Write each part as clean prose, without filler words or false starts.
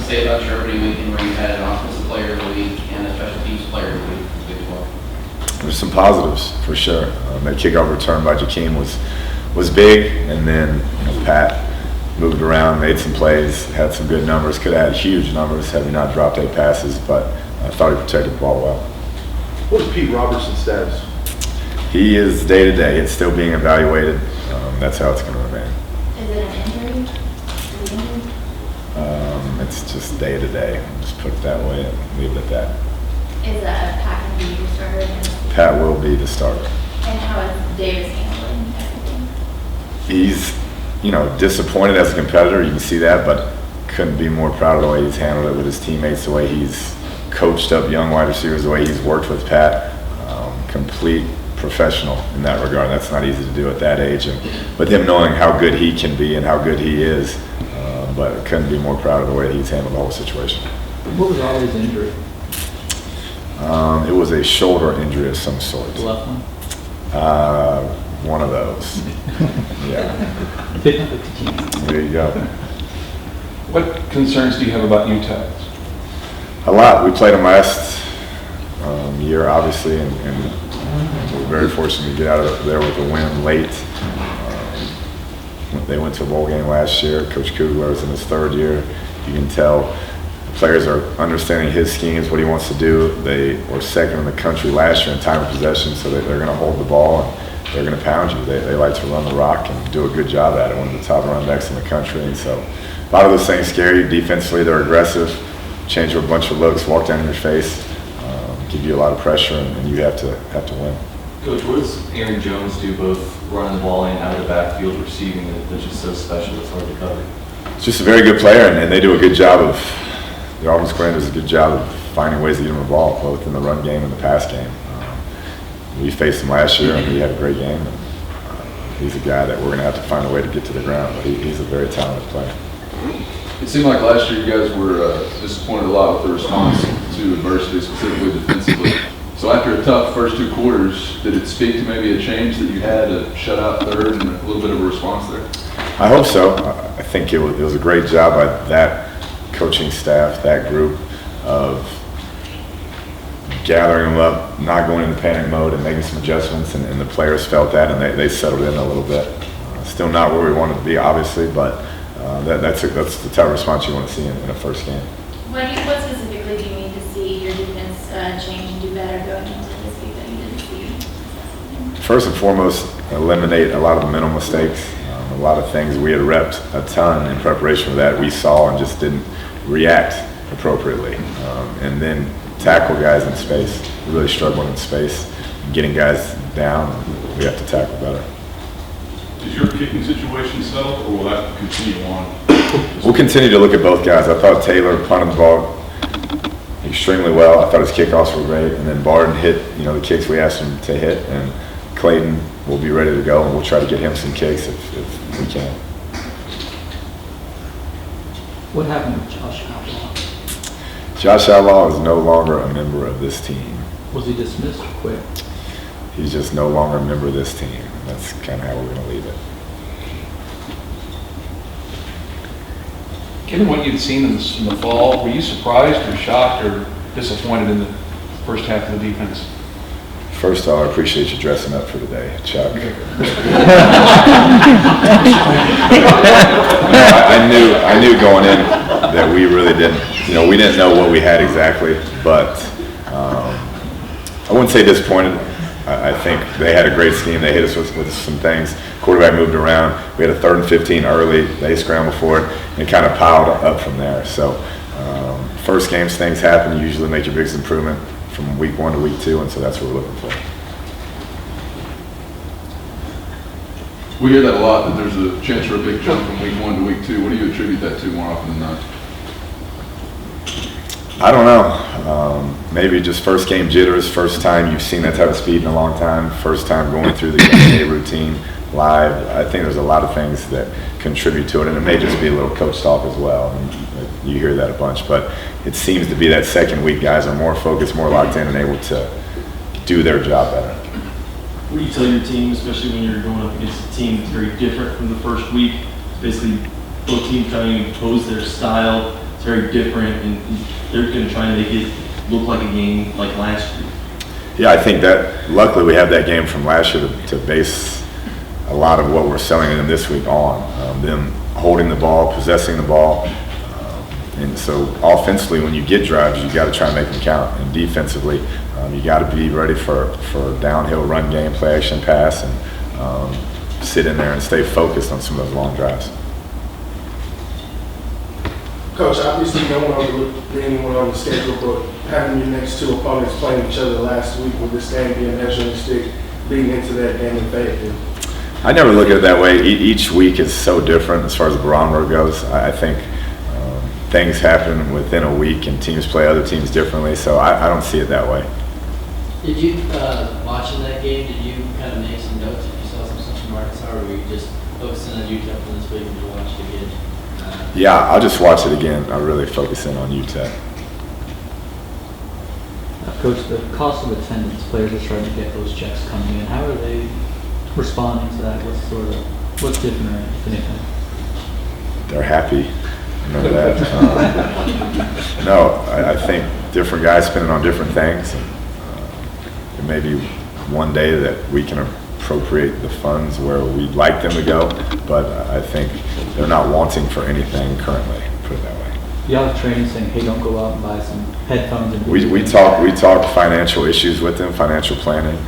say about your opening weekend where you had an offensive player of the week and a special teams player of the week as well? There's some positives for sure. That kickoff return by Jakeem was big, and then Pat moved around, made some plays, had some good numbers. Could have had huge numbers had we not dropped 8 passes, but I thought he protected the ball well. What is Pete Robertson's status? He is day to day. It's still being evaluated. That's how it's going to remain. Is it an injury? Is he injured? It's just day to day. Just put it that way and leave it at that. Is Pat going to be your starter again? Pat will be the starter. And how is Davis handling everything? He's, disappointed as a competitor. You can see that, but couldn't be more proud of the way he's handled it with his teammates, the way he's coached up young wide receivers, the way he's worked with Pat. Complete professional in that regard. That's not easy to do at that age, and with him knowing how good he can be and how good he is, but couldn't be more proud of the way he's handled the whole situation. What was Ollie's injury? It was a shoulder injury of some sort. The left one? One of those. Yeah. There you go. What concerns do you have about UTEP? A lot. We played them last year, obviously, and we were very fortunate to get out of there with a win late. They went to a bowl game last year. Coach Kugler was in his 3rd year. You can tell the players are understanding his schemes, what he wants to do. They were 2nd in the country last year in time of possession, so they're going to hold the ball and they're going to pound you. They like to run the rock and do a good job at it. One of the top run backs in the country, and so a lot of those things scare you. Defensively, they're aggressive, change you a bunch of looks, walk down in your face, give you a lot of pressure, and you have to win. Coach, what does Aaron Jones do, both running the ball in and out of the backfield, receiving it, that's just so special, it's hard to cover? He's just a very good player, and they do a good job of, their offensive coordinator does a good job of finding ways to get him involved, both in the run game and the pass game. We faced him last year, and he had a great game. And, he's a guy that we're going to have to find a way to get to the ground, but he's a very talented player. It seemed like last year you guys were disappointed a lot with the response to adversity, specifically defensively. So after a tough first 2 quarters, did it speak to maybe a change that you had, a shutout 3rd, and a little bit of a response there? I hope so. I think it was a great job by that coaching staff, that group, of gathering them up, not going into panic mode, and making some adjustments, and the players felt that, and they settled in a little bit. Still not where we wanted to be, obviously, but that's the type of response you want to see in a first game. What specifically do you need to see your defense change and do better going into this week that you didn't see? First and foremost, eliminate a lot of the mental mistakes. A lot of things we had repped a ton in preparation for that we saw and just didn't react appropriately. And then tackle guys in space. We're really struggling in space, getting guys down. We have to tackle better. Is your kicking situation settled, or will that continue on? We'll continue to look at both guys. I thought Taylor punted the ball extremely well. I thought his kickoffs were great, and then Barden hit the kicks we asked him to hit, and Clayton will be ready to go, and we'll try to get him some kicks if we can. What happened with Josh Outlaw? Josh Outlaw is no longer a member of this team. Was he dismissed or quit? He's just no longer a member of this team. That's kind of how we're going to leave it. Given what you'd seen in the fall, were you surprised or shocked or disappointed in the first half of the defense? First of all, I appreciate you dressing up for today, Chuck. I knew going in that we really didn't, we didn't know what we had exactly, but I wouldn't say disappointed. I think they had a great scheme. They hit us with some things. Quarterback moved around. We had a 3rd and 15 early. They scrambled for it, and it kind of piled up from there. So first games, things happen. You usually make your biggest improvement from week 1 to week 2, and so that's what we're looking for. We hear that a lot, that there's a chance for a big jump from week 1 to week 2. What do you attribute that to more often than not? I don't know. Maybe just first game jitters, first time you've seen that type of speed in a long time, first time going through the game day routine live. I think there's a lot of things that contribute to it, and it may just be a little coach talk as well. And you hear that a bunch, but it seems to be that second week guys are more focused, more locked in, and able to do their job better. What do you tell your team, especially when you're going up against a team that's very different from the first week? Basically, both teams trying to impose their style It's very different, and they're going to try and make it look like a game like last year. Yeah, I think that luckily we have that game from last year to base a lot of what we're selling them this week on. Them holding the ball, possessing the ball. And so offensively, when you get drives, you got to try and make them count. And defensively, you got to be ready for downhill run game, play action pass, and sit in there and stay focused on some of those long drives. Coach, obviously you don't want to overlook anyone on the schedule, but having your next two opponents playing each other last week, with this game being measuring stick leading into that game in Fayetteville? I never look at it that way. Each week is so different as far as the barometer goes. I think things happen within a week and teams play other teams differently, so I don't see it that way. Did you, watching that game, did you kind of make some notes if you saw some stuff from Arkansas, or were you just focusing on UTEP from this week and you watched it again? Yeah, I'll just watch it again. I really focus in on UTEP. Coach, the cost of attendance, players are starting to get those checks coming in. How are they responding to that? What's different, if anything? They're happy. Remember that? No, I think different guys spending on different things. And, it may be one day that we can appropriate the funds where we'd like them to go, but I think they're not wanting for anything currently, put it that way. You have training saying, hey, don't go out and buy some headphones. And We talk financial issues with them, financial planning.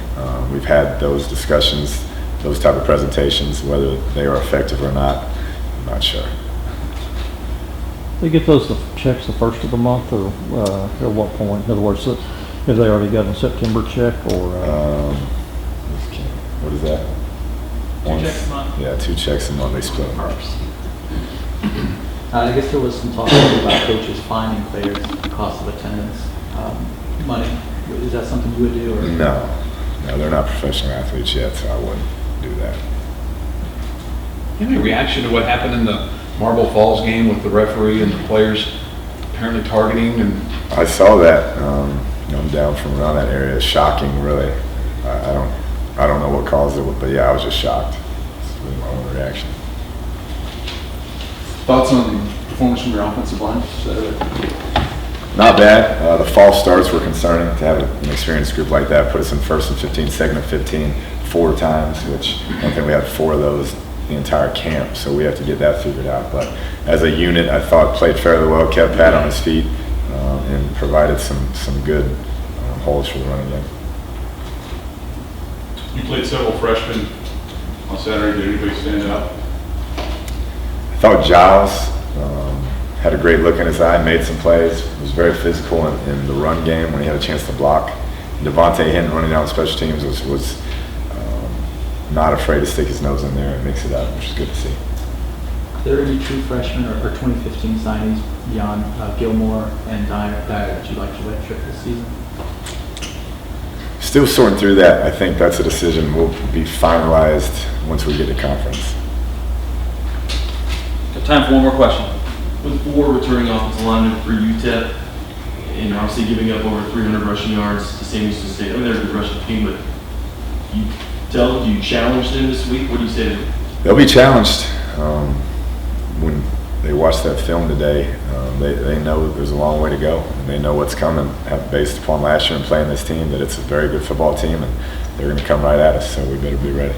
We've had those discussions, those type of presentations, whether they are effective or not, I'm not sure. They get those checks the first of the month, or at what point? In other words, have they already got a September check, or? What is that? 2 checks a month. Yeah, 2 checks a month. They split them up. I guess there was some talk about coaches finding players the cost of attendance money. Is that something you would do? Or? No, they're not professional athletes yet, so I wouldn't do that. Any reaction to what happened in the Marble Falls game with the referee and the players apparently targeting? And I saw that. I'm down from around that area. It's shocking, really. I don't know what caused it, but yeah, I was just shocked. It's really my own reaction. Thoughts on the performance from your offensive line Saturday? Not bad. The false starts were concerning. To have an experienced group like that put us in 1st and 15, 2nd and 15 4 times, which I think we had 4 of those the entire camp, so we have to get that figured out. But as a unit, I thought played fairly well, kept Pat on his feet, and provided some good holes for the running game. You played several freshmen on Saturday. Did anybody stand out? I thought Giles had a great look in his eye, made some plays, was very physical in the run game when he had a chance to block. Devontae Hinton running down special teams was not afraid to stick his nose in there and mix it up, which is good to see. Are there any true freshmen or 2015 signings beyond Gilmore and Dyer that you'd like to redshirt this season? Still sorting through that. I think that's a decision will be finalized once we get to conference. Got time for one more question. With 4 returning offensive linemen for UTEP, and obviously giving up over 300 rushing yards to San Luis State, I mean, they're a good rushing team, but do you challenge them this week? What do you say to them? They'll be challenged when they watch that film today. They know that there's a long way to go, and they know what's coming based upon last year and playing this team, that it's a very good football team, and they're going to come right at us, so we better be ready.